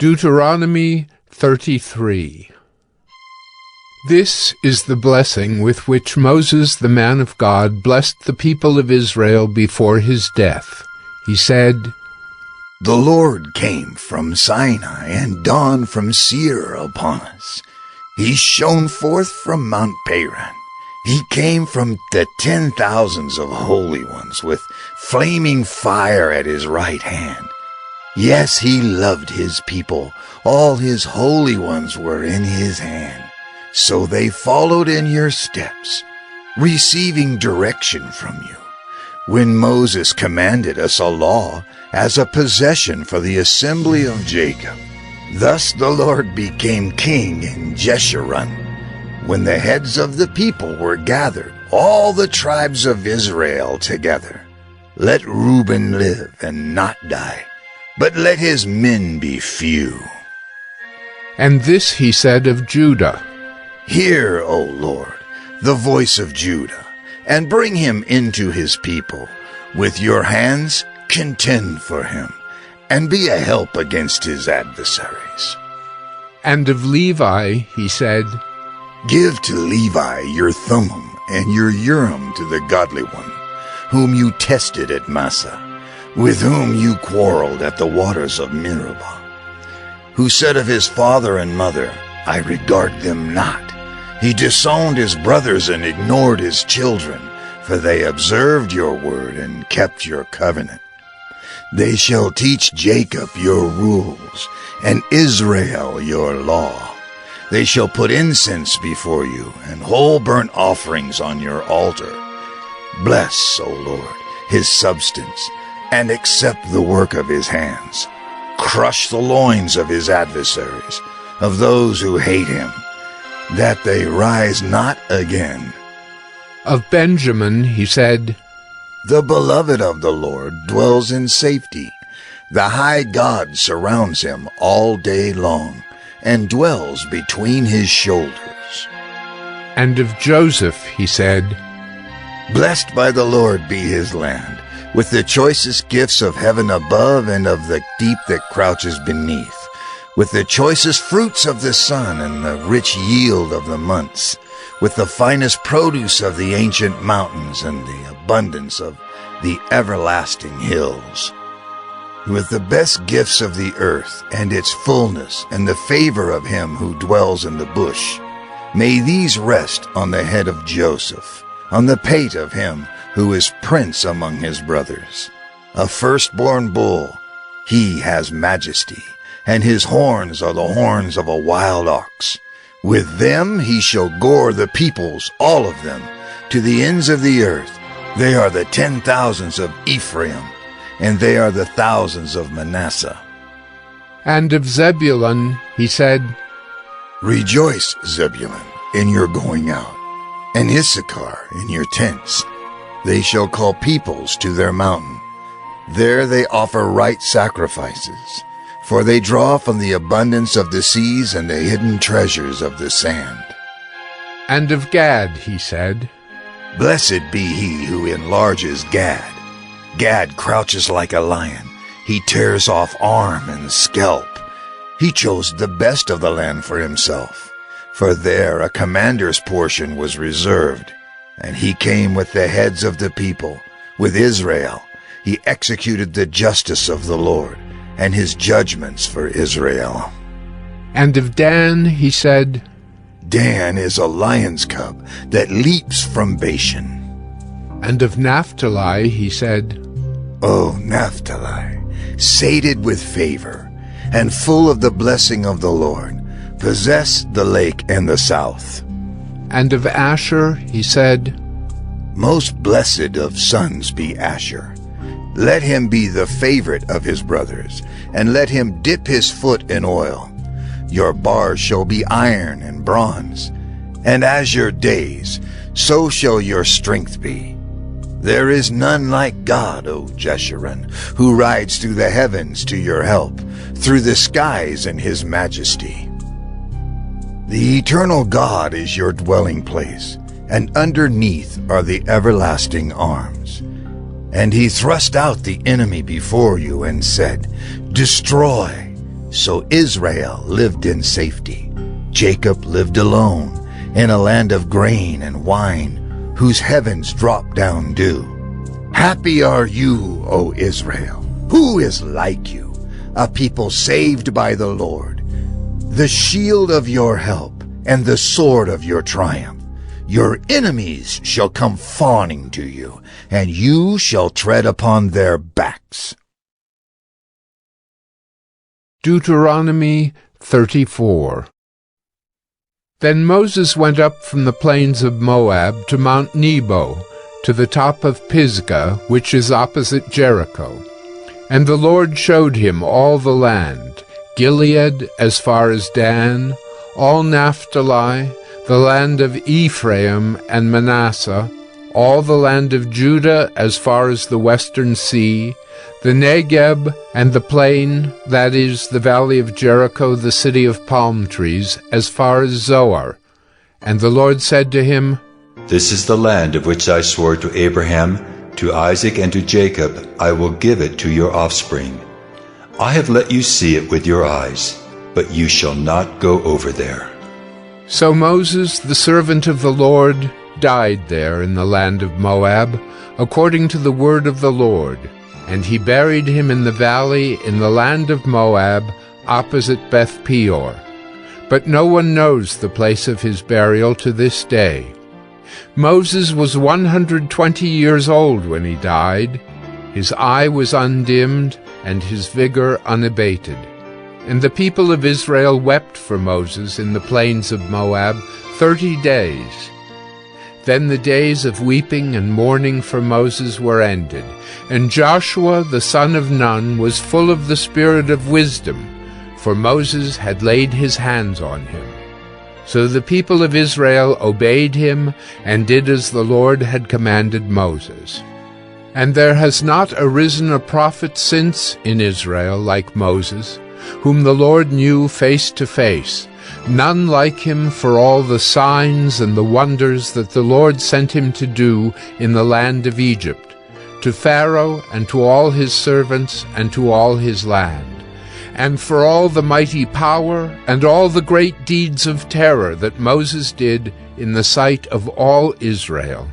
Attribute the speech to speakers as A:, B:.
A: Deuteronomy 33. This is the blessing with which Moses the man of God blessed the people of Israel before his death. He said,
B: The Lord came from Sinai and dawned from Seir upon us. He shone forth from Mount Paran. He came from the 10,000s of holy ones with flaming fire at his right hand. Yes, he loved his people. All his holy ones were in his hand. So they followed in your steps, receiving direction from you. When Moses commanded us a law as a possession for the assembly of Jacob, thus the Lord became king in Jeshurun. When the heads of the people were gathered, all the tribes of Israel together, let Reuben live and not die, but let his men be few.
A: And this he said of Judah,
B: Hear, O Lord, the voice of Judah, and bring him into his people. With your hands contend for him, and be a help against his adversaries.
A: And of Levi he said,
B: Give to Levi your Thummim and your Urim to the godly one, whom you tested at Massah, with whom you quarreled at the waters of Meribah, who said of his father and mother, I regard them not. He disowned his brothers and ignored his children, for they observed your word and kept your covenant. They shall teach Jacob your rules, and Israel your law. They shall put incense before you, and whole burnt offerings on your altar. Bless, O Lord, his substance, and accept the work of his hands. Crush the loins of his adversaries, of those who hate him, that they rise not again.
A: Of Benjamin he said,
B: The beloved of the Lord dwells in safety. The high God surrounds him all day long, and dwells between his shoulders.
A: And of Joseph he said,
B: Blessed by the Lord be his land, with the choicest gifts of heaven above and of the deep that crouches beneath, with the choicest fruits of the sun and the rich yield of the months, with the finest produce of the ancient mountains and the abundance of the everlasting hills, with the best gifts of the earth and its fullness and the favor of him who dwells in the bush. May these rest on the head of Joseph, on the pate of him who is prince among his brothers. A firstborn bull, he has majesty, and his horns are the horns of a wild ox. With them he shall gore the peoples, all of them, to the ends of the earth. They are the 10,000s of Ephraim, and they are the thousands of Manasseh.
A: And of Zebulun he said,
B: Rejoice, Zebulun, in your going out, and Issachar in your tents. They shall call peoples to their mountain. There they offer right sacrifices, for they draw from the abundance of the seas and the hidden treasures of the sand.
A: And of Gad he said,
B: Blessed be he who enlarges Gad. Gad crouches like a lion. He tears off arm and scalp. He chose the best of the land for himself, for there a commander's portion was reserved. And he came with the heads of the people, with Israel. He executed the justice of the Lord, and his judgments for Israel.
A: And of Dan he said,
B: Dan is a lion's cub that leaps from Bashan.
A: And of Naphtali he said,
B: O Naphtali, sated with favor, and full of the blessing of the Lord, possess the lake and the south.
A: And of Asher he said,
B: Most blessed of sons be Asher. Let him be the favorite of his brothers, and let him dip his foot in oil. Your bars shall be iron and bronze, and as your days, so shall your strength be. There is none like God, O Jeshurun, who rides through the heavens to your help, through the skies in his majesty. The eternal God is your dwelling place, and underneath are the everlasting arms. And he thrust out the enemy before you and said, Destroy, So Israel lived in safety. Jacob lived alone in a land of grain and wine, whose heavens drop down dew. Happy are you, O Israel! Who is like you, a people saved by the Lord? The shield of your help and the sword of your triumph. Your enemies shall come fawning to you, and you shall tread upon their backs.
A: Deuteronomy 34. Then Moses went up from the plains of Moab to Mount Nebo, to the top of Pisgah, which is opposite Jericho. And the Lord showed him all the land, Gilead as far as Dan, all Naphtali, the land of Ephraim and Manasseh, all the land of Judah as far as the western sea, the Negeb and the plain, that is, the valley of Jericho, the city of palm trees, as far as Zoar. And the Lord said to him,
C: This is the land of which I swore to Abraham, to Isaac, and to Jacob. I will give it to your offspring. I have let you see it with your eyes, but you shall not go over there.
A: So Moses, the servant of the Lord, died there in the land of Moab, according to the word of the Lord. And he buried him in the valley in the land of Moab, opposite Beth Peor. But no one knows the place of his burial to this day. Moses was 120 years old when he died. His eye was undimmed, and his vigor unabated. And the people of Israel wept for Moses in the plains of Moab 30 days. Then the days of weeping and mourning for Moses were ended, and Joshua the son of Nun was full of the spirit of wisdom, for Moses had laid his hands on him. So the people of Israel obeyed him, and did as the Lord had commanded Moses. And there has not arisen a prophet since in Israel like Moses, whom the Lord knew face to face, none like him for all the signs and the wonders that the Lord sent him to do in the land of Egypt, to Pharaoh and to all his servants and to all his land, and for all the mighty power and all the great deeds of terror that Moses did in the sight of all Israel.